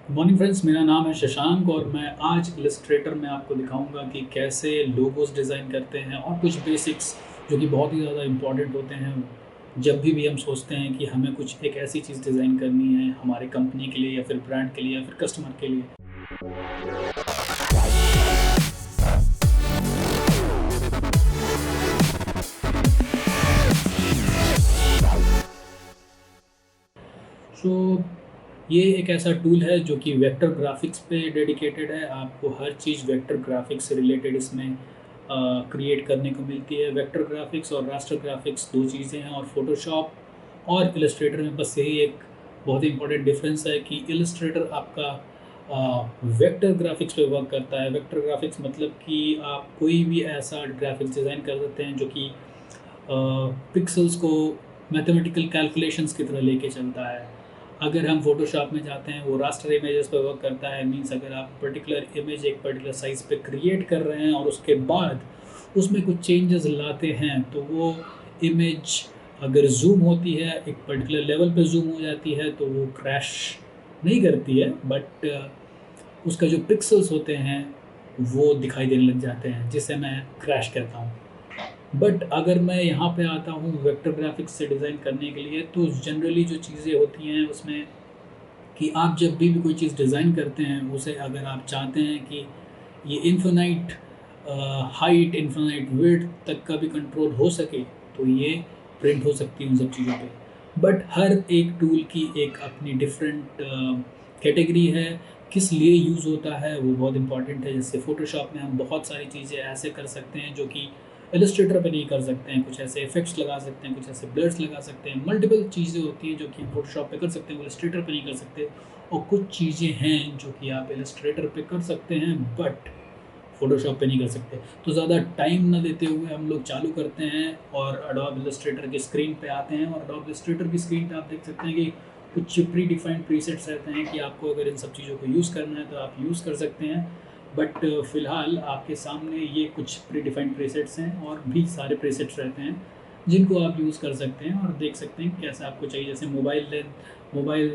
Morning friends, मेरा नाम है शशांक और मैं आज इलस्ट्रेटर में आपको दिखाऊंगा कि कैसे लोगोस डिज़ाइन करते हैं और कुछ बेसिक्स जो कि बहुत ही ज़्यादा इम्पॉर्टेंट होते हैं जब भी हम सोचते हैं कि हमें कुछ एक ऐसी चीज़ डिज़ाइन करनी है हमारे कंपनी के लिए या फिर ब्रांड के लिए या फिर कस्टमर के लिए। सो ये एक ऐसा टूल है जो कि वेक्टर ग्राफिक्स पे डेडिकेटेड है। आपको हर चीज़ वेक्टर ग्राफिक्स से रिलेटेड इसमें क्रिएट करने को मिलती है। वेक्टर ग्राफिक्स और रास्टर ग्राफिक्स दो चीज़ें हैं और फोटोशॉप और इलस्ट्रेटर में बस यही एक बहुत ही इंपॉर्टेंट डिफरेंस है कि इलस्ट्रेटर आपका वेक्टर ग्राफिक्स पे वर्क करता है। वेक्टर ग्राफिक्स मतलब कि आप कोई भी ऐसा ग्राफिक्स डिज़ाइन कर सकते हैं जो कि पिक्सल्स को मैथमेटिकल कैलकुलेशंस की तरह लेके चलता है। अगर हम फोटोशॉप में जाते हैं वो रास्टर इमेजेस पर वर्क करता है। मींस अगर आप पर्टिकुलर इमेज एक पर्टिकुलर साइज़ पे क्रिएट कर रहे हैं और उसके बाद उसमें कुछ चेंजेस लाते हैं तो वो इमेज अगर जूम होती है एक पर्टिकुलर लेवल पे जूम हो जाती है तो वो क्रैश नहीं करती है, बट उसका जो पिक्सल्स होते हैं वो दिखाई देने लग जाते हैं, जिसे मैं क्रैश कहता हूँ। बट अगर मैं यहाँ पे आता हूँ वेक्टर ग्राफिक्स से डिज़ाइन करने के लिए तो जनरली जो चीज़ें होती हैं उसमें कि आप जब भी कोई चीज़ डिज़ाइन करते हैं उसे अगर आप चाहते हैं कि ये इन्फिनाइट हाइट इन्फिनाइट विड्थ तक का भी कंट्रोल हो सके तो ये प्रिंट हो सकती है उन सब चीज़ों पे। बट हर एक टूल की एक अपनी डिफरेंट कैटेगरी है। किस लिए यूज़ होता है वो बहुत इंपॉर्टेंट है। जैसे फ़ोटोशॉप में हम बहुत सारी चीज़ें ऐसे कर सकते हैं जो कि इलस्ट्रेटर पे नहीं कर सकते हैं। कुछ ऐसे इफेक्ट्स लगा सकते हैं, कुछ ऐसे ब्लर्स लगा सकते हैं। मल्टीपल चीज़ें होती हैं जो कि हम फोटोशॉप पे कर सकते हैं, वो इलस्ट्रेटर पे नहीं कर सकते। और कुछ चीज़ें हैं जो कि आप इलस्ट्रेटर पे कर सकते हैं बट फ़ोटोशॉप पे नहीं कर सकते। तो ज़्यादा टाइम ना लेते हुए हम लोग चालू करते हैं और एडोब इलस्ट्रेटर की स्क्रीन पे आते हैं। और एडोब इलस्ट्रेटर की स्क्रीन पे आप देख सकते हैं कि कुछ प्री डिफाइंड प्रीसेट्स रहते हैं कि आपको अगर इन सब चीज़ों को यूज़ करना है तो आप यूज़ कर सकते हैं। बट फ़िलहाल आपके सामने ये कुछ प्री डिफाइंड प्रीसेट्स हैं और भी सारे प्रीसेट्स रहते हैं जिनको आप यूज़ कर सकते हैं और देख सकते हैं कैसा आपको चाहिए। जैसे मोबाइल लेंथ, मोबाइल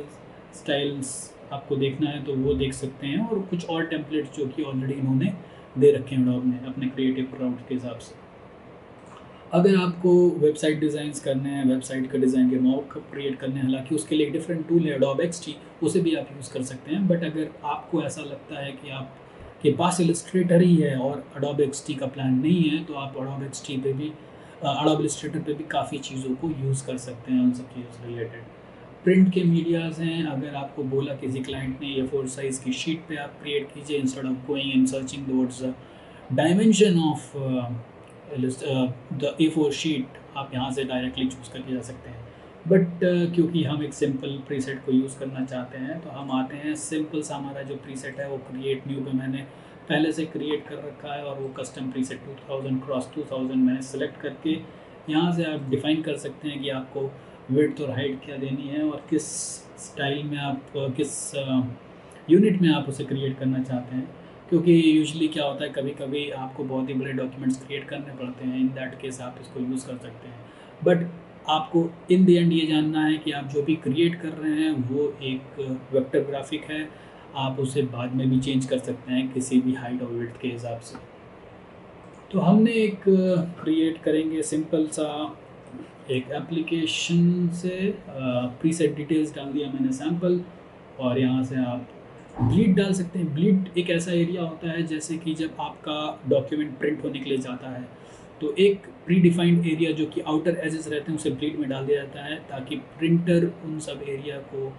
स्टाइल्स आपको देखना है तो वो देख सकते हैं और कुछ और टेम्पलेट्स जो कि ऑलरेडी इन्होंने दे रखे हैं एडोब ने अपने क्रिएटिव प्रॉम्प्ट के हिसाब से। अगर आपको वेबसाइट डिज़ाइंस करने हैं, वेबसाइट का डिज़ाइन के मॉक क्रिएट करने हैं, हालांकि उसके लिए एक डिफरेंट टूल है एडोब एक्सटी, उसे भी आप यूज़ कर सकते हैं। बट अगर आपको ऐसा लगता है कि आपके पास इलस्ट्रेटर ही है और एडोब एक्सटी का प्लान नहीं है तो आप एडोब एक्सटी पे भी एडोब इलस्ट्रेटर पे भी काफ़ी चीज़ों को यूज़ कर सकते हैं उन सब चीज़ों से रिलेटेड। प्रिंट के मीडियाज़ हैं। अगर आपको बोला किसी क्लाइंट ने ये 4 साइज़ की शीट पे आप क्रिएट कीजिए instead of going and searching towards dimension of the A4 sheet, आप यहाँ से डायरेक्टली चूज़ करके जा सकते हैं। बट क्योंकि हम एक सिंपल प्रीसेट को यूज़ करना चाहते हैं तो हम आते हैं सिंपल सा। हमारा जो प्रीसेट है वो क्रिएट न्यू पे मैंने पहले से क्रिएट कर रखा है और वो कस्टम प्रीसेट 2000 क्रॉस 2000 मैंने सेलेक्ट करके यहाँ से आप डिफ़ाइन कर सकते हैं कि आपको विड्थ और हाइट क्या देनी है और किस स्टाइल में आप किस यूनिट में आप उसे क्रिएट करना चाहते हैं। क्योंकि यूजुअली क्या होता है कभी कभी आपको बहुत ही बड़े डॉक्यूमेंट्स क्रिएट करने पड़ते हैं, इन दैट केस आप इसको यूज़ कर सकते हैं। बट आपको इन द एंड ये जानना है कि आप जो भी क्रिएट कर रहे हैं वो एक वेक्टर ग्राफिक है। आप उसे बाद में भी चेंज कर सकते हैं किसी भी हाइट और विड्थ के हिसाब से। तो हमने एक क्रिएट करेंगे सिंपल सा एक एप्लीकेशन से प्रीसेट डिटेल्स डाल दिया मैंने सैम्पल। और यहाँ से आप ब्लीड डाल सकते हैं। ब्लीड एक ऐसा एरिया होता है जैसे कि जब आपका डॉक्यूमेंट प्रिंट होने के लिए जाता है तो एक प्री डिफाइंड एरिया जो कि आउटर एजेस रहते हैं उसे ब्लीड में डाल दिया जाता है ताकि प्रिंटर उन सब एरिया को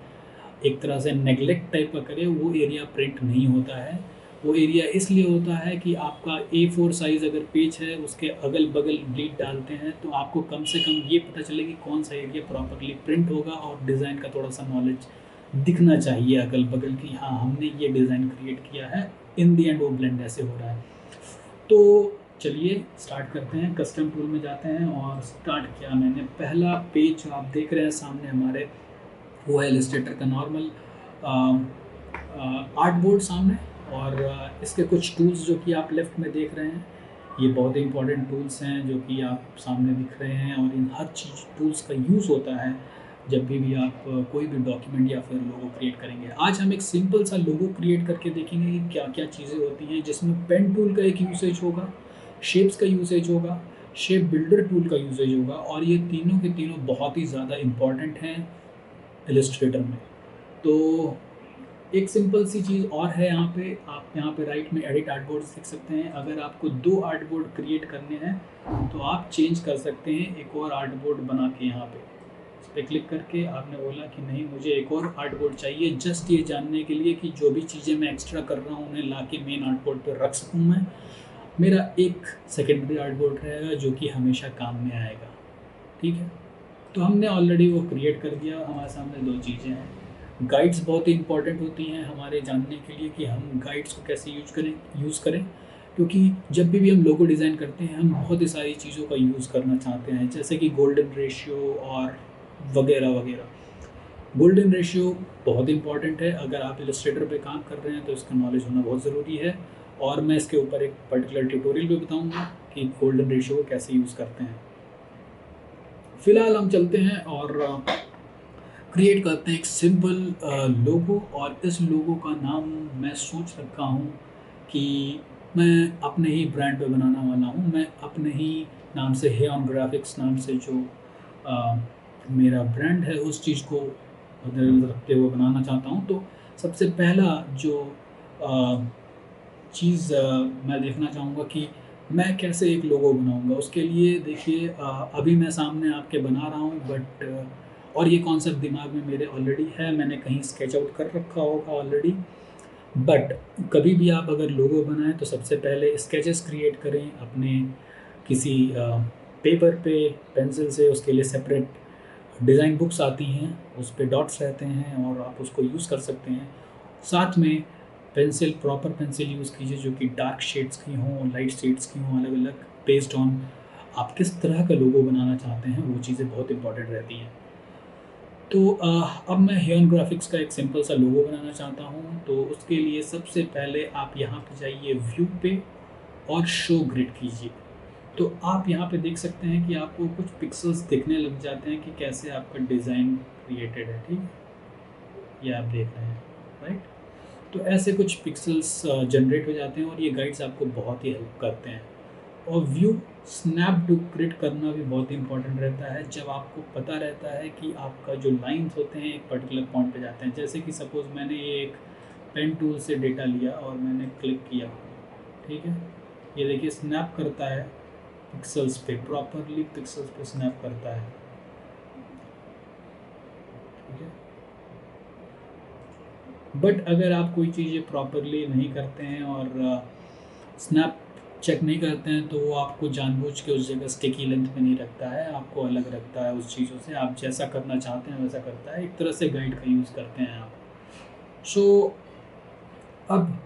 एक तरह से नेगलेक्ट टाइप का करे। वो एरिया प्रिंट नहीं होता है। वो एरिया इसलिए होता है कि आपका A4 साइज़ अगर पेज है उसके अगल बगल ब्लीड डालते हैं तो आपको कम से कम ये पता चले कि कौन सा एरिया प्रॉपरली प्रिंट होगा और डिज़ाइन का थोड़ा सा नॉलेज दिखना चाहिए अगल बगल कि हाँ हमने ये डिज़ाइन क्रिएट किया है। इन दी एंड वो ब्लेंड ऐसे हो रहा है। तो चलिए स्टार्ट करते हैं। कस्टम टूल में जाते हैं और स्टार्ट किया मैंने। पहला पेज जो आप देख रहे हैं सामने हमारे वो है इलस्ट्रेटर का नॉर्मल आर्ट बोर्ड सामने। और इसके कुछ टूल्स जो कि आप लेफ़्ट में देख रहे हैं ये बहुत ही इंपॉर्टेंट टूल्स हैं जो कि आप सामने दिख रहे हैं। और इन हर चीज़ टूल्स का यूज़ होता है जब भी आप कोई भी डॉक्यूमेंट या फिर लोगो क्रिएट करेंगे। आज हम एक सिंपल सा लोगो क्रिएट करके देखेंगे कि क्या-क्या चीज़ें होती हैं, जिसमें पेन टूल का एक यूसेज होगा, शेप्स का यूसेज होगा, शेप बिल्डर टूल का यूसेज होगा और ये तीनों के तीनों बहुत ही ज़्यादा इम्पोर्टेंट हैं इलस्ट्रेटर में। तो एक सिंपल सी चीज़ और है यहाँ पे, आप यहाँ पे राइट में एडिट आर्टबोर्ड्स लिख सकते हैं। अगर आपको 2 आर्टबोर्ड क्रिएट करने हैं, तो आप चेंज कर सकते हैं एक और आर्टबोर्ड बना के यहाँ पे। इस पे क्लिक करके आपने बोला कि नहीं मुझे एक और आर्टबोर्ड चाहिए, जस्ट ये जानने के लिए कि जो भी चीज़ें मैं एक्स्ट्रा कर रहा हूँ उन्हें लाके मेन आर्टबोर्ड पे रख सकूँ मैं। मेरा एक सेकेंडरी आर्टबोर्ड रहेगा जो कि हमेशा काम में आएगा, ठीक है? तो हमने ऑलरेडी वो क्रिएट कर दिया। हमारे सामने 2 चीज़ें हैं। गाइड्स बहुत ही इंपॉर्टेंट होती हैं हमारे जानने के लिए कि हम गाइड्स को कैसे यूज़ करें, क्योंकि जब भी हम लोगो डिज़ाइन करते हैं हम बहुत ही सारी चीज़ों का यूज़ करना चाहते हैं, जैसे कि गोल्डन रेशियो और वगैरह वगैरह। गोल्डन रेशियो बहुत इंपॉर्टेंट है, अगर आप इलस्ट्रेटर पे काम कर रहे हैं तो इसका नॉलेज होना बहुत ज़रूरी है और मैं इसके ऊपर एक पर्टिकुलर ट्यूटोरियल भी बताऊँगा कि गोल्डन रेशियो को कैसे यूज़ करते हैं। फ़िलहाल हम चलते हैं और क्रिएट करते हैं एक सिंपल लोगो और इस लोगो का नाम मैं सोच रखा हूँ कि मैं अपने ही ब्रांड पे बनाने वाला हूँ। मैं अपने ही नाम से हेयॉन ग्राफिक्स नाम से जो अ, मेरा ब्रांड है उस चीज़ को मद्देनज़र रखते हुए बनाना चाहता हूँ। तो सबसे पहला जो अ, चीज़ मैं देखना चाहूँगा कि मैं कैसे एक लोगो बनाऊँगा। उसके लिए देखिए अभी मैं सामने आपके बना रहा हूँ बट और ये कॉन्सेप्ट दिमाग में मेरे ऑलरेडी है, मैंने कहीं स्केच आउट कर रखा होगा ऑलरेडी। बट कभी भी आप अगर लोगो बनाएँ तो सबसे पहले स्केचेस क्रिएट करें अपने किसी पेपर पे पेंसिल से। उसके लिए सेपरेट डिज़ाइन बुक्स आती हैं, उस पे डॉट्स रहते हैं और आप उसको यूज़ कर सकते हैं। साथ में पेंसिल, प्रॉपर पेंसिल यूज़ कीजिए जो कि डार्क शेड्स की हों, लाइट शेड्स की हों, अलग-अलग बेस्ड ऑन आप किस तरह का लोगो बनाना चाहते हैं, वो चीज़ें बहुत इम्पोर्टेंट रहती हैं। तो अब मैं हेयॉन ग्राफिक्स का एक सिंपल सा लोगो बनाना चाहता हूँ, तो उसके लिए सबसे पहले आप यहाँ पे जाइए व्यू पे और शो ग्रिड कीजिए। तो आप यहाँ पे देख सकते हैं कि आपको कुछ पिक्सेल्स दिखने लग जाते हैं कि कैसे आपका डिज़ाइन क्रिएटेड है, ठीक है? ये आप देख रहे हैं, राइट? तो ऐसे कुछ पिक्सेल्स जनरेट हो जाते हैं और ये गाइड्स आपको बहुत ही हेल्प करते हैं। और व्यू स्नैप टू ग्रिड करना भी बहुत इंपॉर्टेंट रहता है, जब आपको पता रहता है कि आपका जो लाइन्स होते हैं एक पर्टिकुलर पॉइंट पे जाते हैं। जैसे कि सपोज़ मैंने ये एक पेन टूल से डेटा लिया और मैंने क्लिक किया, ठीक है? ये देखिए स्नैप करता है पिक्सेल्स पे, प्रॉपरली पिक्सेल्स पे स्नैप करता है, ठीक है? बट अगर आप कोई चीज़ें प्रॉपरली नहीं करते हैं और स्नैप चेक नहीं करते हैं तो वो आपको जानबूझ के उस जगह स्टिकी लेंथ में नहीं रखता है, आपको अलग रखता है उस चीज़ों से। आप जैसा करना चाहते हैं वैसा करता है, एक तरह से गाइड का यूज़ करते हैं आप। सो अब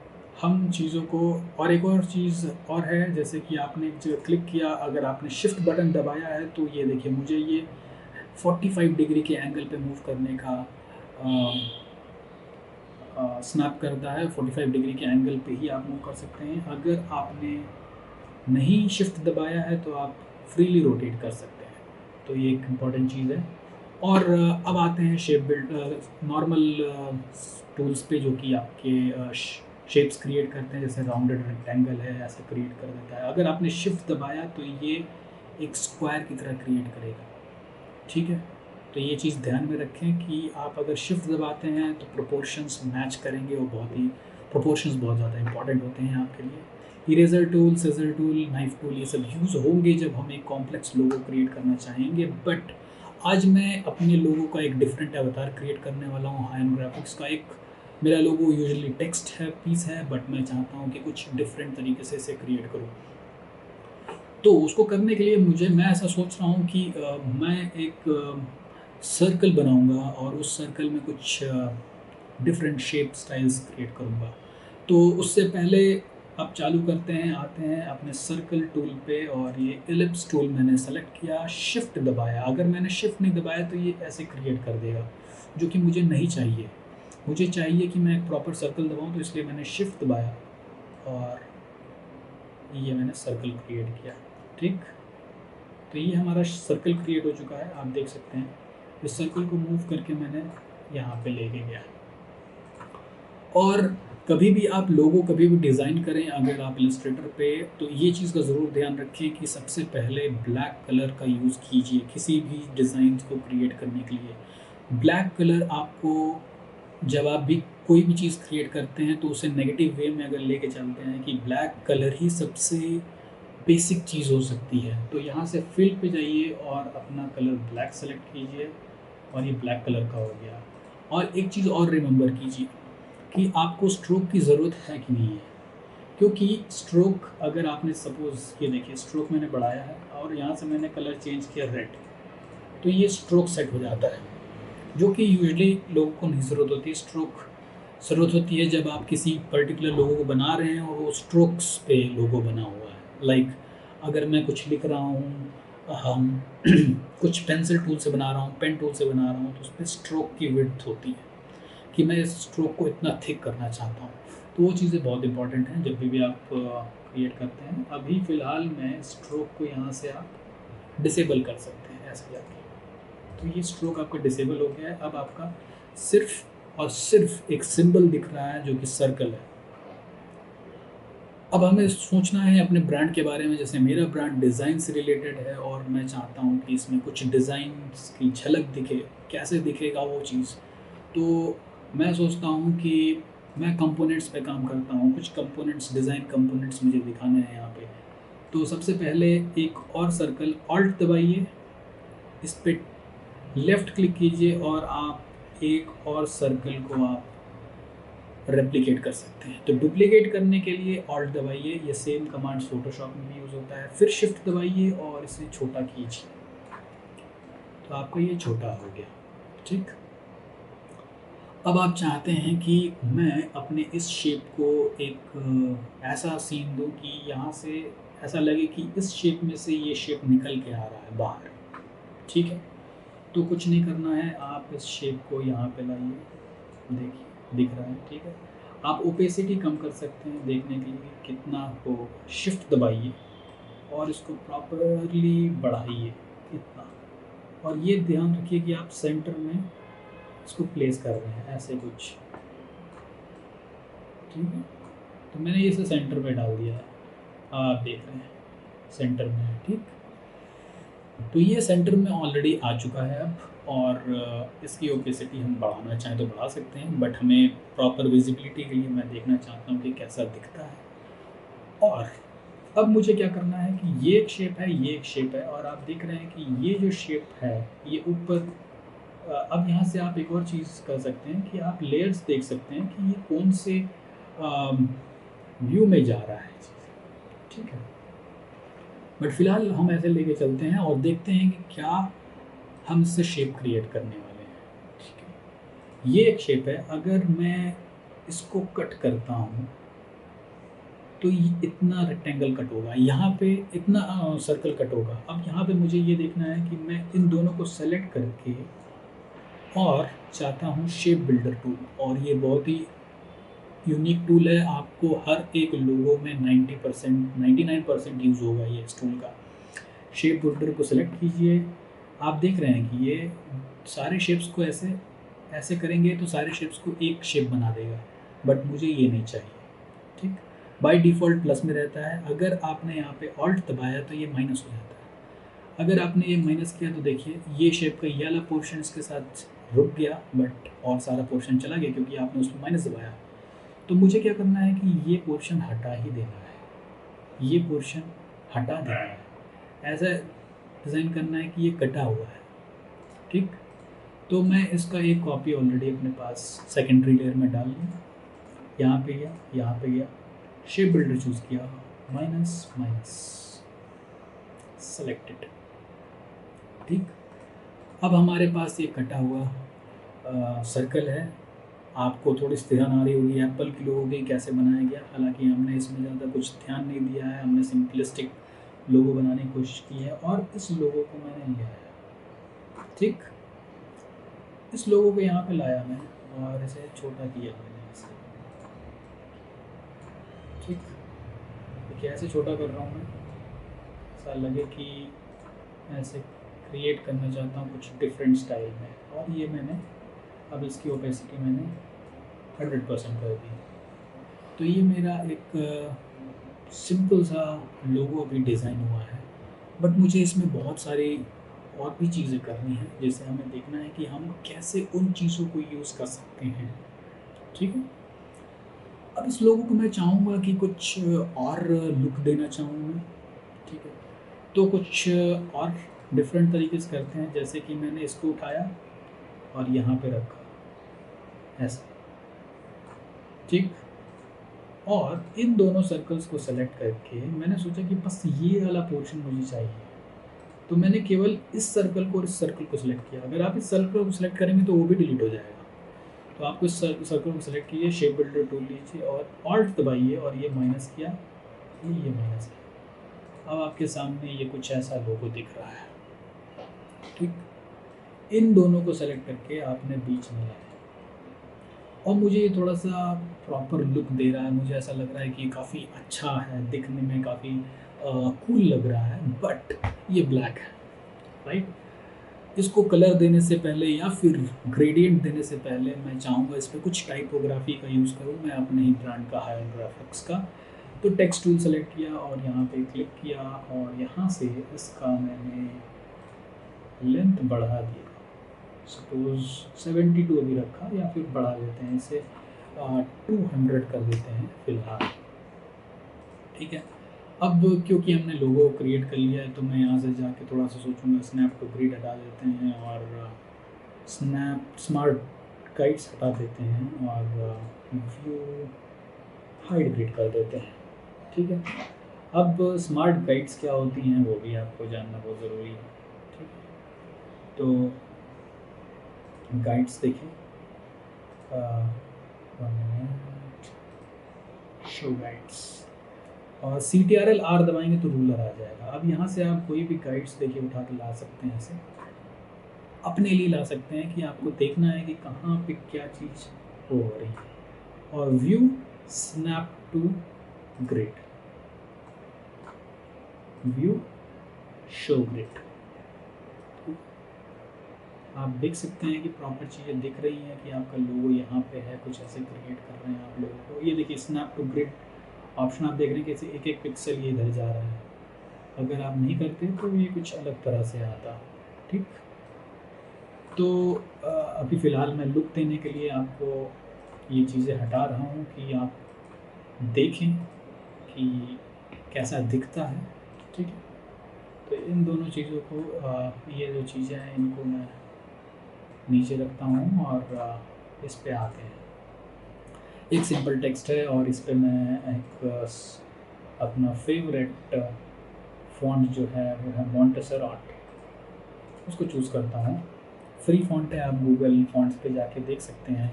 हम चीज़ों को और एक और चीज़ और है, जैसे कि आपने एक जगह क्लिक किया, अगर आपने शिफ्ट बटन दबाया है तो ये देखिए मुझे ये 45 डिग्री के एंगल पे मूव करने का स्नैप करता है। 45 डिग्री के एंगल पे ही आप मूव कर सकते हैं। अगर आपने नहीं शिफ्ट दबाया है तो आप फ्रीली रोटेट कर सकते हैं। तो ये एक इम्पॉर्टेंट चीज़ है। और अब आते हैं शेप बिल्ड नॉर्मल टूल्स पे जो कि आपके शेप्स क्रिएट करते हैं, जैसे राउंडेड रेक्टेंगल है ऐसे क्रिएट कर देता है। अगर आपने शिफ्ट दबाया तो ये एक स्क्वायर की तरह क्रिएट करेगा, ठीक है? तो ये चीज़ ध्यान में रखें कि आप अगर शिफ्ट दबाते हैं तो प्रोपोर्शंस मैच करेंगे, वो बहुत ही प्रोपोर्शंस बहुत ज़्यादा इंपॉर्टेंट होते हैं आपके लिए। Eraser tool, scissor tool, knife tool ये सब यूज़ होंगे जब हम एक कॉम्प्लेक्स लोगो क्रिएट करना चाहेंगे। बट आज मैं अपने लोगो का एक डिफरेंट अवतार क्रिएट करने वाला हूँ हेयॉन ग्राफिक्स का। एक मेरा लोगो यूजुअली टेक्स्ट है, पीस है, बट मैं चाहता हूँ कि कुछ डिफरेंट तरीके से इसे क्रिएट करूँ। तो उसको करने के लिए मैं ऐसा सोच रहा हूँ कि मैं एक सर्कल बनाऊँगा और उस सर्कल में कुछ डिफरेंट शेप स्टाइल्स क्रिएट करूँगा। तो उससे पहले अब चालू करते हैं, आते हैं अपने सर्कल टूल पे और ये इलिप्स टूल मैंने सेलेक्ट किया, शिफ्ट दबाया। अगर मैंने शिफ्ट नहीं दबाया तो ये ऐसे क्रिएट कर देगा, जो कि मुझे नहीं चाहिए। मुझे चाहिए कि मैं एक प्रॉपर सर्कल दबाऊँ, तो इसलिए मैंने शिफ्ट दबाया और ये मैंने सर्कल क्रिएट किया, ठीक? तो ये हमारा सर्कल क्रिएट हो चुका है, आप देख सकते हैं। इस सर्कल को मूव करके मैंने यहाँ पे लेके गया। और कभी भी आप लोगो कभी भी डिज़ाइन करें अगर आप इलस्ट्रेटर पे, तो ये चीज़ का ज़रूर ध्यान रखें कि सबसे पहले ब्लैक कलर का यूज़ कीजिए किसी भी डिज़ाइन को क्रिएट करने के लिए। ब्लैक कलर आपको, जब आप भी कोई भी चीज़ क्रिएट करते हैं तो उसे नेगेटिव वे में अगर लेके चलते हैं कि ब्लैक कलर ही सबसे बेसिक चीज़ हो सकती है, तो यहाँ से फिल पे जाइए और अपना कलर ब्लैक सेलेक्ट कीजिए और ये ब्लैक कलर का हो गया। और एक चीज़ और रिमेंबर कीजिए कि आपको स्ट्रोक की ज़रूरत है कि नहीं है, क्योंकि स्ट्रोक अगर आपने सपोज़ ये देखिए स्ट्रोक मैंने बढ़ाया है और यहाँ से मैंने कलर चेंज किया रेड, तो ये स्ट्रोक सेट हो जाता है, जो कि यूजुअली लोगों को नहीं ज़रूरत होती। स्ट्रोक ज़रूरत होती है जब आप किसी पर्टिकुलर लोगो को बना रहे हैं और वो स्ट्रोक्स पे लोगो बना हुआ है। लाइक अगर मैं कुछ लिख रहा हूँ, हम कुछ पेंसिल टूल से बना रहा हूँ, पेन टूल से बना रहा हूँ, तो उसमें स्ट्रोक की विड्थ होती है कि मैं इस स्ट्रोक को इतना थिक करना चाहता हूँ। तो वो चीज़ें बहुत इंपॉर्टेंट हैं जब भी आप क्रिएट करते हैं। अभी फ़िलहाल मैं स्ट्रोक को यहाँ से आप डिसेबल कर सकते हैं ऐसे जाके। तो ये स्ट्रोक आपका डिसेबल हो गया है। अब आपका सिर्फ और सिर्फ एक सिंबल दिख रहा है जो कि सर्कल है। अब हमें सोचना है अपने ब्रांड के बारे में। जैसे मेरा ब्रांड डिज़ाइन से रिलेटेड है और मैं चाहता हूँ कि इसमें कुछ डिज़ाइंस की झलक दिखे, कैसे दिखेगा वो चीज़। तो मैं सोचता हूँ कि मैं कंपोनेंट्स पे काम करता हूँ, कुछ कंपोनेंट्स, डिज़ाइन कंपोनेंट्स मुझे दिखाने हैं यहाँ पे। तो सबसे पहले एक और सर्कल, ऑल्ट दबाइए, इस पे लेफ़्ट क्लिक कीजिए और आप एक और सर्कल को आप रेप्लिकेट कर सकते हैं। तो डुप्लीकेट करने के लिए ऑल्ट दबाइए, ये सेम कमांड फ़ोटोशॉप में भी यूज़ होता है। फिर शिफ्ट दबाइए और इसे छोटा कीजिए, तो आपका ये छोटा हो गया, ठीक। अब आप चाहते हैं कि मैं अपने इस शेप को एक ऐसा सीन दूँ कि यहाँ से ऐसा लगे कि इस शेप में से ये शेप निकल के आ रहा है बाहर, ठीक है। तो कुछ नहीं करना है, आप इस शेप को यहाँ पे लाइए, देखिए दिख रहा है, ठीक है। आप ओपेसिटी कम कर सकते हैं देखने के लिए, कितना को शिफ्ट दबाइए और इसको प्रॉपरली बढ़ाइए इतना। और ये ध्यान रखिए कि आप सेंटर में इसको प्लेस कर रहे हैं ऐसे कुछ, ठीक है। तो मैंने इसे सेंटर में डाल दिया है, आप देख रहे हैं सेंटर में है, ठीक। तो ये सेंटर में ऑलरेडी आ चुका है अब। और इसकी ओपेसिटी हम बढ़ाना चाहें तो बढ़ा सकते हैं, बट हमें प्रॉपर विजिबिलिटी के लिए मैं देखना चाहता हूँ कि कैसा दिखता है। और अब मुझे क्या करना है कि ये एक शेप है, ये एक शेप है, और आप देख रहे हैं कि ये जो शेप है ये ऊपर। अब यहाँ से आप एक और चीज़ कर सकते हैं कि आप लेयर्स देख सकते हैं कि ये कौन से व्यू में जा रहा है, ठीक है। बट फिलहाल हम ऐसे लेके चलते हैं और देखते हैं कि क्या हम इससे शेप क्रिएट करने वाले हैं, ठीक है। ये एक शेप है, अगर मैं इसको कट करता हूँ तो ये इतना रेक्टेंगल कट होगा, यहाँ पे इतना सर्कल कट होगा। अब यहाँ पे मुझे ये देखना है कि मैं इन दोनों को सेलेक्ट करके और चाहता हूँ शेप बिल्डर टूल, और ये बहुत ही यूनिक टूल है। आपको हर एक लोगों में 90% 99% यूज़ होगा ये इस टूल का। शेप बिल्डर को सेलेक्ट कीजिए, आप देख रहे हैं कि ये सारे शेप्स को ऐसे ऐसे करेंगे तो सारे शेप्स को एक शेप बना देगा, बट मुझे ये नहीं चाहिए, ठीक। बाय डिफ़ॉल्ट प्लस में रहता है, अगर आपने यहाँ पे ऑल्ट दबाया तो ये माइनस हो जाता है। अगर आपने ये माइनस किया तो देखिए ये शेप का ये वाला पोर्शन इसके साथ रुक गया, बट और सारा पोर्शन चला गया क्योंकि आपने उसमें माइनस दबाया। तो मुझे क्या करना है कि ये पोर्शन हटा ही देना है, ये पोर्शन हटा देना है, ऐसा डिज़ाइन करना है कि ये कटा हुआ है, ठीक। तो मैं इसका एक कॉपी ऑलरेडी अपने पास सेकेंडरी लेयर में डाल ली, यहाँ पे गया, यहाँ पे गया, शेप बिल्डर चूज़ किया, माइनस माइनस सेलेक्टेड, ठीक। अब हमारे पास ये कटा हुआ सर्कल है। आपको थोड़ी सी ध्यान आ रही होगी एप्पल की लोगो की कैसे बनाया गया, हालांकि हमने इसमें ज़्यादा कुछ ध्यान नहीं दिया है, हमने सिंपलिस्टिक लोगो बनाने की कोशिश की है और इस लोगो को मैंने लिया है, ठीक। इस लोगो को यहाँ पे लाया मैंने और इसे छोटा किया मैंने इसे, ठीक। देखिए ऐसे छोटा कर रहा हूँ मैं, ऐसा लगे कि ऐसे क्रिएट करना चाहता हूँ कुछ डिफरेंट स्टाइल में, और ये मैंने अब इसकी ओपेसिटी मैंने 100% कर दी। तो ये मेरा एक सिंपल सा लोगो अभी डिज़ाइन हुआ है, बट मुझे इसमें बहुत सारी और भी चीज़ें करनी है, जैसे हमें देखना है कि हम कैसे उन चीज़ों को यूज़ कर सकते हैं। ठीक है, अब इस लोगो को मैं चाहूँगा कि कुछ और लुक देना चाहूँ मैं। ठीक है, तो कुछ और डिफरेंट तरीके से करते हैं, जैसे कि मैंने इसको उठाया और यहाँ पे रखा ऐसा। ठीक, और इन दोनों सर्कल्स को सेलेक्ट करके मैंने सोचा कि बस ये वाला पोर्शन मुझे चाहिए, तो मैंने केवल इस सर्कल को और इस सर्कल को सिलेक्ट किया। अगर आप इस सर्कल को सिलेक्ट करेंगे तो वो भी डिलीट हो जाएगा। तो आपको इस सर्कल को सिलेक्ट कीजिए, शेप बिल्डर टूल लीजिए और ऑल्ट दबाइए और ये माइनस किया, ये माइनस किया। अब आपके सामने ये कुछ ऐसा लोगो दिख रहा है। ठीक, इन दोनों को सेलेक्ट करके आपने बीच में लाया, और मुझे ये थोड़ा सा प्रॉपर लुक दे रहा है। मुझे ऐसा लग रहा है कि काफ़ी अच्छा है, दिखने में काफ़ी कूल लग रहा है, बट ये ब्लैक है, राइट। इसको कलर देने से पहले या फिर ग्रेडियंट देने से पहले मैं चाहूँगा इस पर कुछ टाइपोग्राफी का यूज़ करूँ मैं, अपने ही ब्रांड का हायर ग्राफिक्स का। तो टेक्स्ट टूल सेलेक्ट किया और यहाँ पे क्लिक किया, और यहाँ से इसका मैंने लेंथ बढ़ा दिया, सपोज 72 अभी रखा, या फिर बढ़ा देते हैं इसे 200 कर देते हैं फ़िलहाल। ठीक है, अब क्योंकि हमने लोगो क्रिएट कर लिया है, तो मैं यहाँ से जाके थोड़ा सा सोचूंगा स्नैप टू ग्रिड हटा देते हैं, और स्नैप स्मार्ट गाइड्स हटा देते हैं, और व्यू हाइड ग्रिड कर देते हैं। ठीक है, अब स्मार्ट गाइड्स क्या होती हैं वो भी आपको जानना बहुत ज़रूरी है। ठीक है, तो गाइड्स देखें, शो गाइड्स, और CTRL-R दबाएंगे तो रूलर आ जाएगा। अब यहाँ से आप कोई भी गाइड्स देखिए उठा के ला सकते हैं, ऐसे अपने लिए ला सकते हैं कि आपको देखना है कि कहाँ पे क्या चीज़ हो रही है। और view snap to grid, view show grid, आप देख सकते हैं कि प्रॉपर चीज़ें दिख रही हैं कि आपका लोगो यहाँ पे है, कुछ ऐसे क्रिएट कर रहे हैं आप लोगों को। ये देखिए स्नैप टू ग्रिड ऑप्शन आप देख रहे हैं कैसे एक एक पिक्सल ये इधर जा रहा है। अगर आप नहीं करते तो ये कुछ अलग तरह से आता। ठीक, तो अभी फ़िलहाल मैं लुक देने के लिए आपको ये चीज़ें हटा रहा हूँ कि आप देखें कि कैसा दिखता है। ठीक है, तो इन दोनों चीज़ों को ये जो चीज़ें हैं इनको मैं नीचे रखता हूँ, और इस पे आते हैं। एक सिंपल टेक्स्ट है, और इस पे मैं एक अपना फेवरेट फ़ॉन्ट जो है वो है मॉन्टेसराट, उसको चूज़ करता हूँ। फ्री फ़ॉन्ट है, आप गूगल फ़ॉन्ट्स पे जाके देख सकते हैं,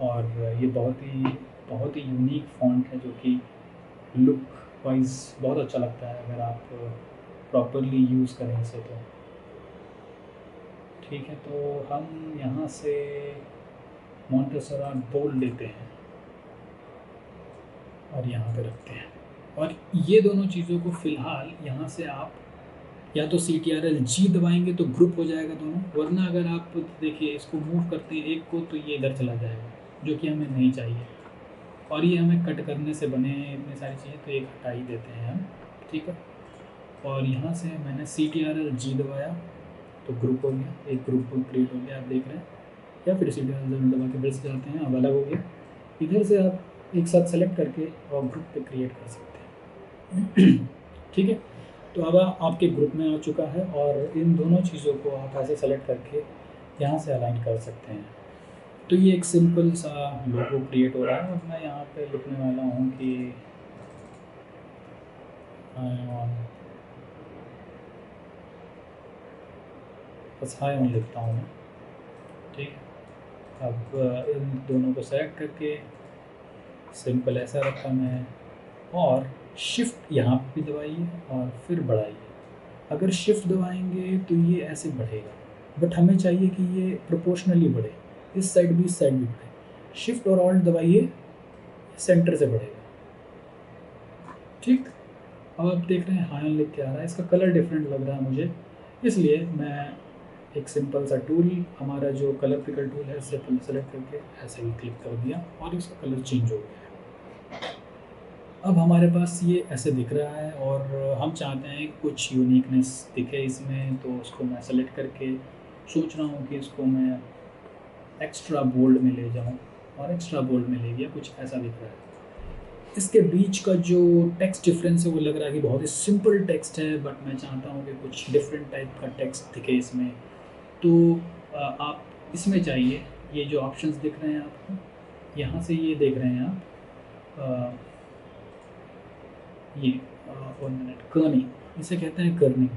और ये बहुत ही यूनिक फ़ॉन्ट है जो कि लुक वाइज बहुत अच्छा लगता है अगर आप प्रॉपरली यूज़ करें इसे तो। ठीक है, तो हम यहाँ से मॉन्टेसराट बोल्ड लेते हैं और यहाँ पे रखते हैं, और ये दोनों चीज़ों को फ़िलहाल यहाँ से आप या तो CTRL-G दबाएंगे तो ग्रुप हो जाएगा दोनों, वरना अगर आप देखिए इसको मूव करते हैं एक को तो ये इधर चला जाएगा, जो कि हमें नहीं चाहिए, और ये हमें कट करने से बने हैं इतनी सारी चीज़ें, तो एक हटा ही देते हैं हम। ठीक है, और यहाँ से मैंने CTRL-G दबाया तो ग्रुप हो गया, एक ग्रुप क्रिएट हो गया, आप देख रहे हैं। या फिर CTRL दबा के फिर से जाते हैं, अब अलग हो गया। इधर से आप एक साथ सेलेक्ट करके और ग्रुप पे क्रिएट कर सकते हैं। ठीक है, तो अब आपके ग्रुप में आ चुका है, और इन दोनों चीज़ों को आप ऐसे सेलेक्ट करके यहाँ से अलाइन कर सकते हैं। तो ये एक सिंपल सा लोगो क्रिएट हो रहा है। अब मैं यहाँ पे लिखने वाला हूँ कि बस हाई ऑन लिखता हूँ मैं। ठीक, अब इन दोनों को सेलेक्ट करके सिंपल ऐसा रखा मैं, और शिफ्ट यहाँ पे भी दबाइए और फिर बढ़ाइए। अगर शिफ्ट दबाएंगे तो ये ऐसे बढ़ेगा, बट हमें चाहिए कि ये प्रोपोर्शनली बढ़े, इस साइड भी इस साइड भी बढ़े। शिफ्ट और ऑल्ट दबाइए, सेंटर से बढ़ेगा। ठीक, अब आप देख रहे हैं हाई ऑन लिख के आ रहा है, इसका कलर डिफरेंट लग रहा है मुझे, इसलिए मैं एक सिंपल सा टूल, हमारा जो कलर पिकर टूल है, इससे सेलेक्ट करके ऐसे ही क्लिक कर दिया और इसका कलर चेंज हो गया। अब हमारे पास ये ऐसे दिख रहा है और हम चाहते हैं कुछ यूनिकनेस दिखे इसमें, तो उसको मैं सेलेक्ट करके सोच रहा हूँ कि इसको मैं एक्स्ट्रा बोल्ड में ले जाऊँ, और एक्स्ट्रा बोल्ड में ले गया, कुछ ऐसा दिख रहा है। इसके बीच का जो टेक्स्ट डिफरेंस है वो लग रहा है कि बहुत ही सिंपल टेक्स्ट है, बट मैं चाहता हूँ कि कुछ डिफरेंट टाइप का टेक्स्ट दिखे इसमें। तो आप इसमें जाइए, ये जो ऑप्शंस दिख रहे हैं आपको, यहाँ से ये देख रहे हैं आप, ये 1 मिनट, कर्निंग इसे कहते हैं, कर्निंग।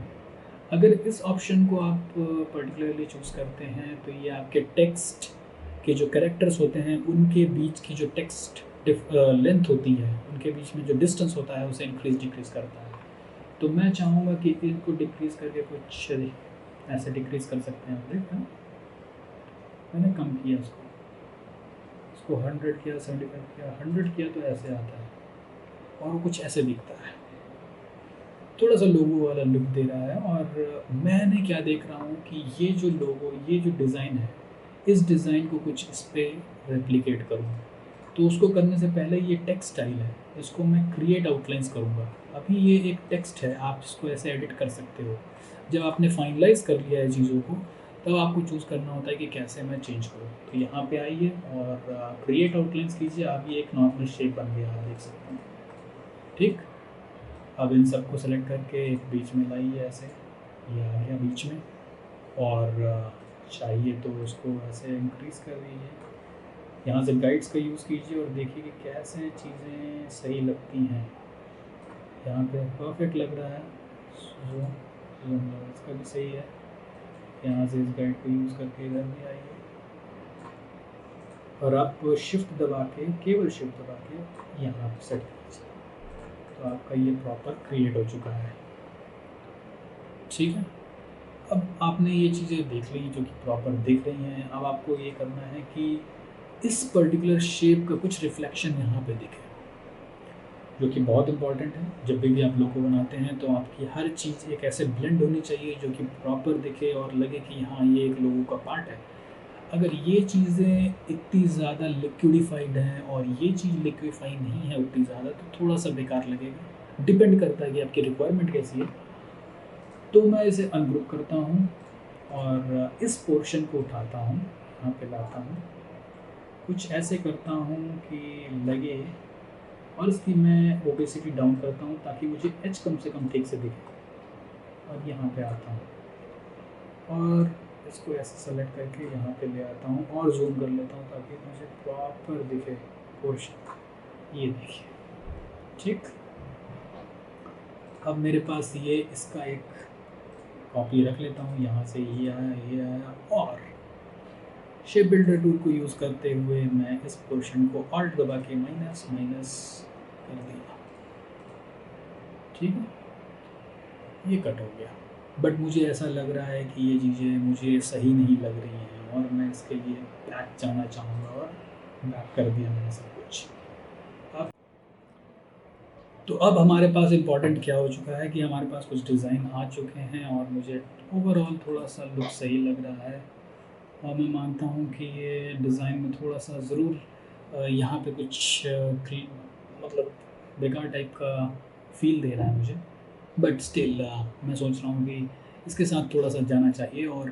अगर इस ऑप्शन को आप पर्टिकुलरली चूज़ करते हैं तो ये आपके टेक्स्ट के जो कैरेक्टर्स होते हैं उनके बीच की जो टेक्स्ट लेंथ होती है, उनके बीच में जो डिस्टेंस होता है उसे इंक्रीज डिक्रीज करता है। तो मैं चाहूँगा कि इनको डिक्रीज करके कुछ ऐसे डिक्रीज कर सकते हैं। देख मैंने कम किया इसको 100 किया, 75 किया, 100 किया, तो ऐसे आता है और कुछ ऐसे दिखता है, थोड़ा सा लोगो वाला लुक दे रहा है। और मैंने क्या देख रहा हूँ कि ये जो लोगो, ये जो डिज़ाइन है, इस डिज़ाइन को कुछ इस पर रेप्लिकेट करूँ। तो उसको करने से पहले ये टेक्स्ट स्टाइल है, इसको मैं क्रिएट आउटलाइंस करूँगा। अभी ये एक टेक्स्ट है, आप इसको ऐसे एडिट कर सकते हो। जब आपने फाइनलाइज कर लिया है चीज़ों को, तब आपको चूज़ करना होता है कि कैसे मैं चेंज करूँ। तो यहाँ पे आइए और क्रिएट आउटलाइंस कीजिए। आप ये एक नॉर्मल शेप बन गया, आप देख सकते हैं। ठीक, अब इन सबको सेलेक्ट करके एक बीच में लाइए, ऐसे ये आ गया बीच में। और चाहिए तो उसको ऐसे इंक्रीज़ कर दीजिए। यहाँ से गाइड्स का यूज़ कीजिए और देखिए कि कैसे चीज़ें सही लगती हैं। यहाँ पे परफेक्ट लग रहा है, जूम इसका भी सही है। यहाँ से इस गाइड को यूज़ करके इधर भी आइए और आप शिफ्ट दबा के, केवल शिफ्ट दबा के यहाँ पर सेट कीजिए, तो आपका ये प्रॉपर क्रिएट हो चुका है। ठीक है, अब आपने ये चीज़ें देख ली जो कि प्रॉपर दिख रही हैं। अब आपको ये करना है कि इस पर्टिकुलर शेप का कुछ रिफ्लेक्शन यहाँ पे दिखे, जो कि बहुत इंपॉर्टेंट है। जब भी आप लोगो बनाते हैं तो आपकी हर चीज़ एक ऐसे ब्लेंड होनी चाहिए जो कि प्रॉपर दिखे और लगे कि हाँ ये एक लोगो का पार्ट है। अगर ये चीज़ें इतनी ज़्यादा लिक्विडिफाइड हैं और ये चीज़ लिक्विफाई नहीं है उतनी ज़्यादा, तो थोड़ा सा बेकार लगेगा। डिपेंड करता है कि आपकी रिक्वायरमेंट कैसी है। तो मैं इसे अनग्रुप करता हूँ और इस पोर्शन को उठाता हूँ, यहाँ पे लाता हूँ, कुछ ऐसे करता हूँ कि लगे, और इसकी मैं ओपेसिटी डाउन करता हूँ ताकि मुझे एच कम से कम ठीक से दिखे। और यहाँ पे आता हूँ और इसको ऐसे सेलेक्ट करके यहाँ पे ले आता हूँ और जूम कर लेता हूँ ताकि मुझे प्रॉपर दिखे पोर्शन। ये देखिए, ठीक। अब मेरे पास ये इसका एक कॉपी रख लेता हूँ, यहाँ से ये आया, ये आया, और शेप बिल्डर टूल को यूज़ करते हुए मैं इस पोर्शन को ऑल्ट दबा के माइनस माइनस कर दिया। ठीक है, ये कट हो गया। बट मुझे ऐसा लग रहा है कि ये चीज़ें मुझे सही नहीं लग रही हैं और मैं इसके लिए बैक जाना चाहूँगा, और बैक कर दिया मैंने सब कुछ। अब तो अब हमारे पास इम्पॉर्टेंट क्या हो चुका है कि हमारे पास कुछ डिज़ाइन आ चुके हैं और मुझे ओवरऑल थोड़ा सा लुक सही लग रहा है। और मैं मानता हूँ कि ये डिज़ाइन में थोड़ा सा ज़रूर यहाँ पे कुछ मतलब बेकार टाइप का फील दे रहा है मुझे। बट स्टिल मैं सोच रहा हूँ कि इसके साथ थोड़ा सा जाना चाहिए और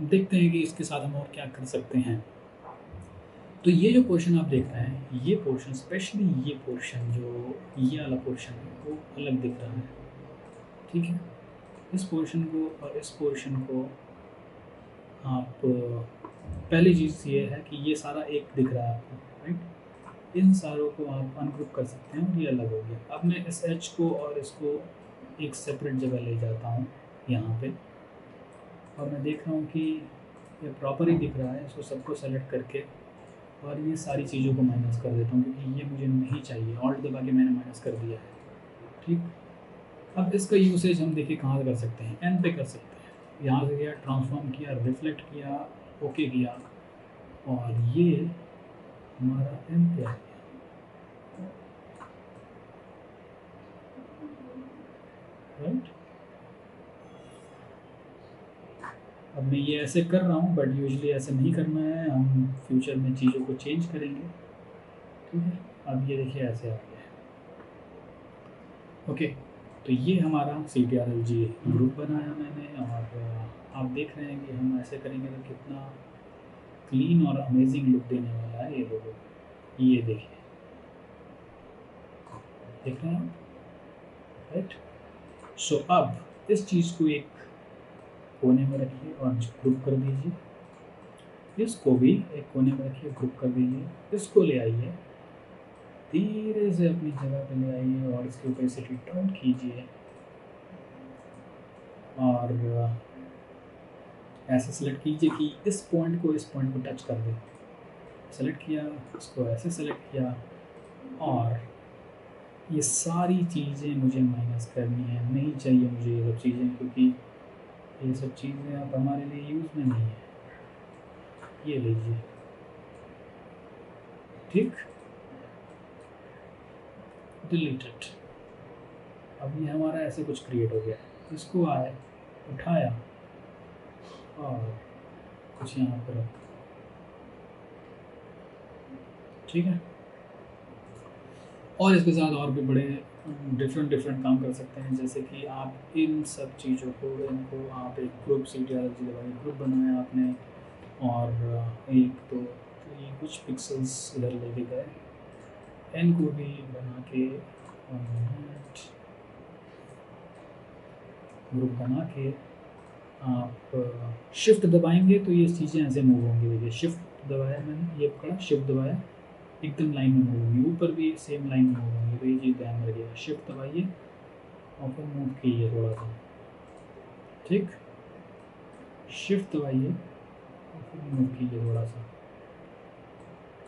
देखते हैं कि इसके साथ हम और क्या कर सकते हैं। तो ये जो पोर्शन आप देख रहे हैं, ये पोर्शन, स्पेशली ये पोर्शन, जो ये वाला पोर्शन है, वो अलग दिख रहा है। ठीक है, इस पोर्शन को और इस पोर्शन को आप, पहली चीज़ ये है कि ये सारा एक दिख रहा है आपको, राइट। इन सारों को आप अनग्रुप कर सकते हैं और ये अलग हो गया। अब मैं इस एच को और इसको एक सेपरेट जगह ले जाता हूँ यहाँ पे, और मैं देख रहा हूँ कि ये प्रॉपर ही दिख रहा है। इसको सबको सेलेक्ट करके और ये सारी चीज़ों को माइनस कर देता हूँ क्योंकि ये मुझे नहीं चाहिए। ऑल्ट दबा के मैंने माइनस कर दिया है। ठीक, अब इसका यूसेज हम देखिए कहाँ कर सकते हैं, एन पे कर सकते हैं। यहाँ से गया, ट्रांसफॉर्म किया, रिफ्लेक्ट किया, ओके किया, और ये हमारा एम पे आ गया, राइट। मैं ये ऐसे कर रहा हूँ, बट यूजुअली ऐसे नहीं करना है, हम फ्यूचर में चीज़ों को चेंज करेंगे। ठीक है, अब ये देखिए ऐसे आ गया है। ओके, तो ये हमारा CTRL-G ग्रुप बनाया मैंने, और आप देख रहे हैं कि हम ऐसे करेंगे तो कितना क्लीन और अमेजिंग लुक देने वाला है ये लोगो। ये देखिए, देख रहे हैं आप, राइट। सो अब इस चीज़ को एक कोने में रखिए और ग्रुप कर दीजिए, इसको भी एक कोने में रखिए, ग्रुप कर दीजिए, इसको ले आइए, धीरे से अपनी जगह पे ले आइए और इसकी ओपेसिटी डाउन कीजिए, और ऐसे सेलेक्ट कीजिए कि इस पॉइंट को टच कर दे। सेलेक्ट किया, इसको ऐसे सेलेक्ट किया, और ये सारी चीज़ें मुझे माइनस करनी है, नहीं चाहिए मुझे ये सब चीज़ें, क्योंकि ये सब चीज़ें अब हमारे लिए यूज़ में नहीं है। ये लीजिए, ठीक, डिलीटेड। अब ये हमारा ऐसे कुछ क्रिएट हो गया। इसको आए, उठाया और कुछ यहाँ पर रखा, ठीक है। और इसके साथ और भी बड़े डिफरेंट काम कर सकते हैं, जैसे कि आप इन सब चीज़ों को, इनको आप एक ग्रुप CTRL-G दबाइए, ग्रुप बनाया आपने, और एक तो ये कुछ पिक्सल्स इधर लेके गए, एन को भी बना के ग्रुप बना के आप शिफ्ट दबाएंगे तो ये चीज़ें ऐसे मूव होंगी। देखिए, शिफ्ट दबाया मैंने, ये पकड़ा, शिफ्ट दबाया, एकदम लाइन में मूव होंगी, ऊपर भी सेम लाइन में मूव होंगी। तो ये चीज़ ध्यान रखिएगा, शिफ्ट दबाइए और फिर मूव कीजिए थोड़ा सा, ठीक, शिफ्ट दबाइए और फिर मूव कीजिए थोड़ा सा,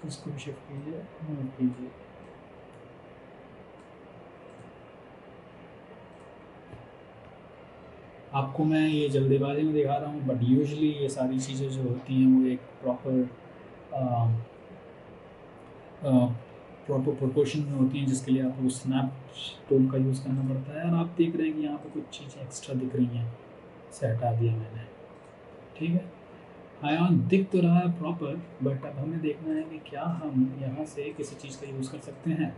इसको भी शिफ्ट कीजिए, मूव कीजिए। आपको मैं ये जल्दबाजी में दिखा रहा हूँ, बट यूजुअली ये सारी चीज़ें जो होती हैं वो एक प्रॉपर प्रोपोर्शन में होती हैं, जिसके लिए आपको स्नैप टूल का यूज़ करना पड़ता है। और आप देख रहे हैं कि यहाँ पे कुछ चीज़ें एक्स्ट्रा दिख रही हैं, इसे हटा दिया मैंने, ठीक है। आयान दिख तो रहा है प्रॉपर, बट अब हमें देखना है कि क्या हम यहाँ से किसी चीज़ का यूज़ कर सकते हैं।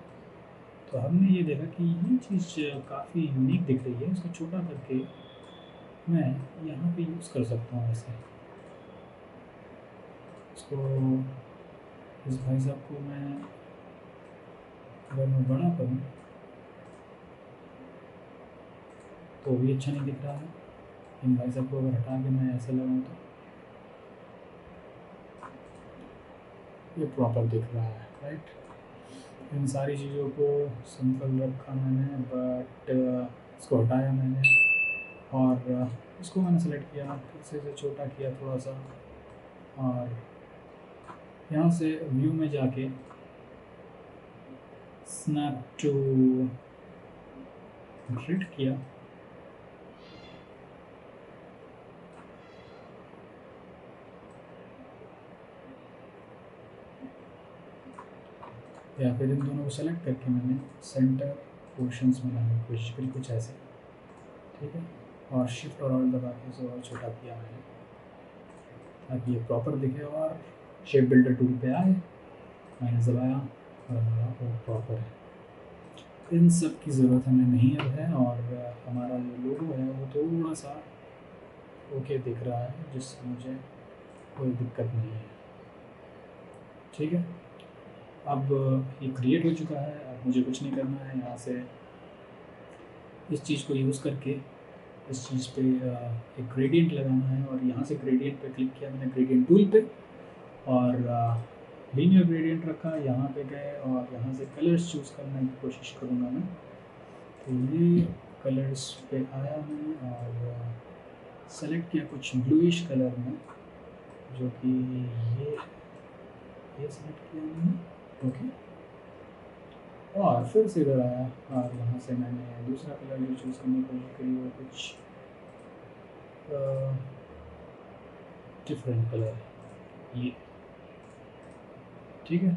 तो हमने ये देखा कि ये चीज़ काफ़ी यूनिक दिख रही है, इसको छोटा करके मैं यहाँ पे यूज़ कर सकता हूँ ऐसे। इसको, इस भाई साहब को मैं अगर मैं बड़ा करूँ तो भी अच्छा नहीं दिख रहा है। इन भाई साहब को अगर हटा के मैं ऐसे लगाऊँ तो ये प्रॉपर दिख रहा है, राइट। इन सारी चीज़ों को सिंपल रखा मैंने, बट इसको हटाया मैंने, और इसको मैंने सेलेक्ट किया, फिर से छोटा किया थोड़ा सा, और यहाँ से व्यू में जाके स्नैप टू ग्रिड किया, या फिर इन दोनों को सेलेक्ट करके मैंने सेंटर पोर्शंस में लाने की कोशिश करी, कुछ ऐसे, ठीक है। और शिफ्ट और ऑल दबा के इसे और छोटा किया मैंने, ताकि ये प्रॉपर दिखे। और शेप बिल्डर टूल पे आए, माइनस दबाया, और वो प्रॉपर है। इन सब की ज़रूरत हमें नहीं अब है, और हमारा जो लोगो है वो थोड़ा सा ओके दिख रहा है, जिससे मुझे कोई दिक्कत नहीं है, ठीक है। अब ये क्रिएट हो चुका है, अब मुझे कुछ नहीं करना है। यहाँ से इस चीज़ को यूज़ करके इस चीज़ पे एक ग्रेडियंट लगाना है, और यहाँ से ग्रेडियंट पे क्लिक किया मैंने, ग्रेडियंट टूल पे, और लीनियर ग्रेडियंट रखा, यहाँ पे गए और यहाँ से कलर्स चूज़ करने की कोशिश करूँगा मैं। तो ये कलर्स पे आया मैं और सेलेक्ट किया कुछ ब्लूइश कलर में, जो कि ये सेलेक्ट किया मैंने, ओके। और फिर से इधर आया और यहाँ से मैंने दूसरा कलर जो चूज़ करने की कोशिश करी वो कुछ डिफरेंट कलर है ये, ठीक है।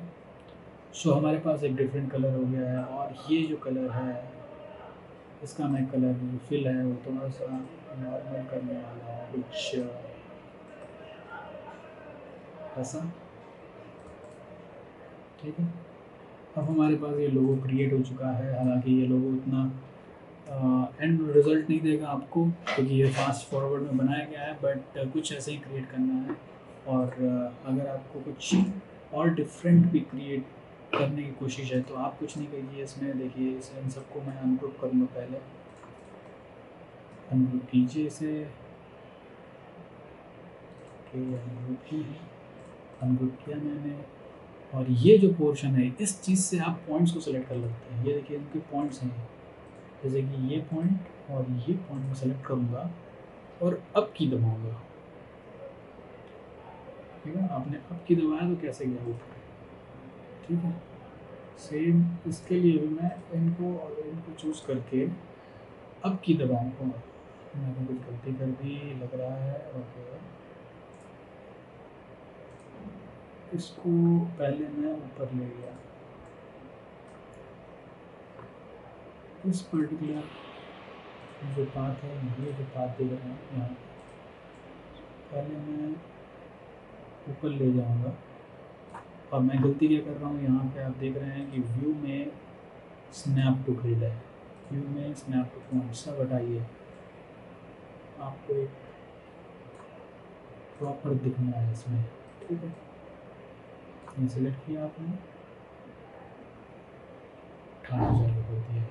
सो हमारे पास एक डिफरेंट कलर हो गया है। और ये जो कलर है इसका मैं कलर जो फिल है वो थोड़ा सा नॉर्मल करने वाला है, कुछ ऐसा, ठीक है। अब हमारे पास ये लोगो क्रिएट हो चुका है। हालांकि ये लोगो उतना एंड रिज़ल्ट नहीं देगा आपको, क्योंकि ये फास्ट फॉरवर्ड में बनाया गया है, बट कुछ ऐसे ही क्रिएट करना है। और अगर आपको कुछ और डिफरेंट भी क्रिएट करने की कोशिश है तो आप कुछ नहीं कीजिए इसमें। देखिए इसे, इन सबको मैं अनग्रुप करूँगा। पहले अनग्रुप कीजिए इसे, अनग्रुप ही है, अनग्रुप किया मैंने। और ये जो पोर्शन है, इस चीज़ से आप पॉइंट्स को सेलेक्ट कर सकते हैं। ये देखिए इनके पॉइंट्स हैं, जैसे कि ये पॉइंट और ये पॉइंट मैं सेलेक्ट करूँगा और अप की दबाऊँगा, ठीक है। आपने अप की दबाया तो कैसे गया ऊपर, ठीक है। सेम इसके लिए भी मैं इनको चूज़ करके अप की दबाऊँगा। मैंने कुछ गलती कर दी लग रहा है। ओके, इसको पहले मैं ऊपर ले गया, इस पर्टिकुलर जो पाथ है, ये जो पाथ देख रहे हैं यहाँ, पहले मैं ऊपर ले जाऊँगा। और मैं गलती क्या कर रहा हूँ, यहाँ पे आप देख रहे हैं कि व्यू में स्नैप टू ग्रिड है, व्यू में स्नैप टू पॉइंट। सब हटाइए, आपको एक प्रॉपर दिखना है इसमें, ठीक है। ये सिलेक्ट किया आपने, उठाना चालू कर दिया,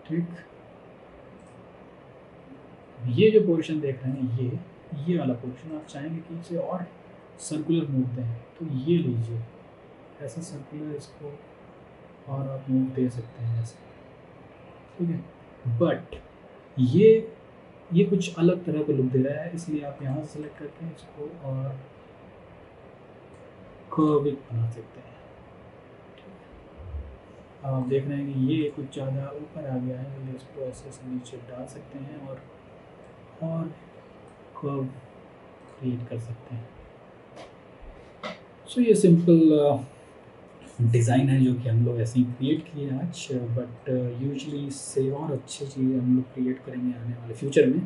ठीक। ये जो पोर्शन देख रहे हैं, ये वाला पोर्शन आप चाहेंगे कि इसे और सर्कुलर मूव दें तो ये लीजिए, ऐसा सर्कुलर इसको और आप मूव दे सकते हैं ऐसे, ठीक है। बट ये कुछ अलग तरह का लुक दे रहा है, इसलिए आप यहाँ से सेलेक्ट करके इसको और कर्विंग बना सकते हैं। अब आप देख रहे हैं कि ये कुछ ज़्यादा ऊपर आ गया है, तो इसको ऐसे से नीचे डाल सकते हैं और कर्व क्रिएट कर सकते हैं। सो ये सिंपल डिज़ाइन है जो कि हम लोग ऐसे ही क्रिएट किए आज, बट यूजुअली इससे और अच्छी चीज़ें हम लोग क्रिएट करेंगे आने वाले फ्यूचर में।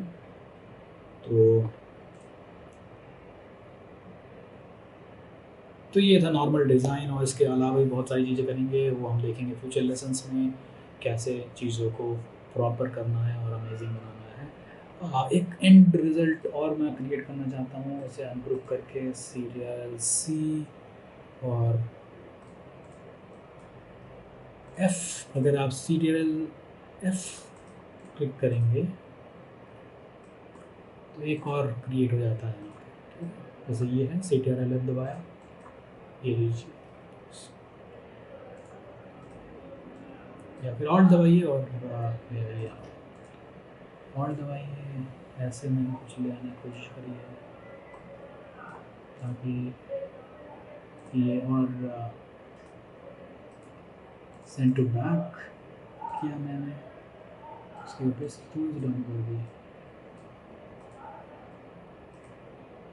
तो ये था नॉर्मल डिज़ाइन, और इसके अलावा भी बहुत सारी चीज़ें करेंगे, वो हम देखेंगे फ्यूचर लेसन्स में, कैसे चीज़ों को प्रॉपर करना है और अमेजिंग बनाना है। एक एंड रिज़ल्ट और मैं क्रिएट करना चाहता हूँ, उसे अनग्रुप करके सीरियल C और F, अगर आप सीरियल F क्लिक करेंगे तो एक और क्रिएट हो जाता है, जैसे ये है CTRL F दबाया, ये लीजिए, या फिर ऑल्ट दबाइए और ऑल्ट दबाइए, ऐसे में कुछ ले आने की कोशिश करिए ताकि ये और सेंड टू बैक किया मैंने, इसके ऊपर थोड़ी डाउन कर दी,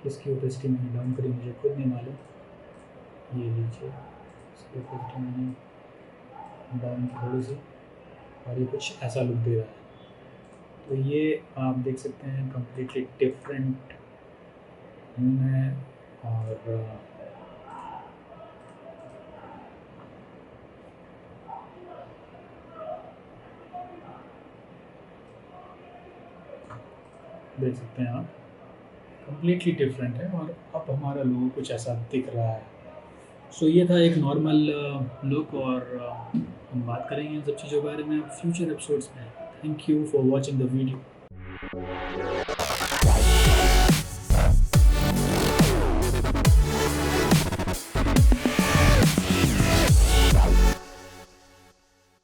इसके ऊपर मैंने डाउन करी मुझे खुद नहीं मालूम, ये लीजिए इसके ऊपर मैंने डाउन थोड़ी सी, और ये कुछ ऐसा लुक दे रहा है। तो ये आप देख सकते हैं कम्प्लीटली डिफरेंट है। और देख सकते हैं आप, कम्प्लीटली डिफरेंट है, और अब हमारा लोगो कुछ ऐसा दिख रहा है। सो ये था एक नॉर्मल लुक, और हम बात करेंगे इन सब चीज़ों के बारे में फ्यूचर एपिसोड्स में। Thank you for watching the video.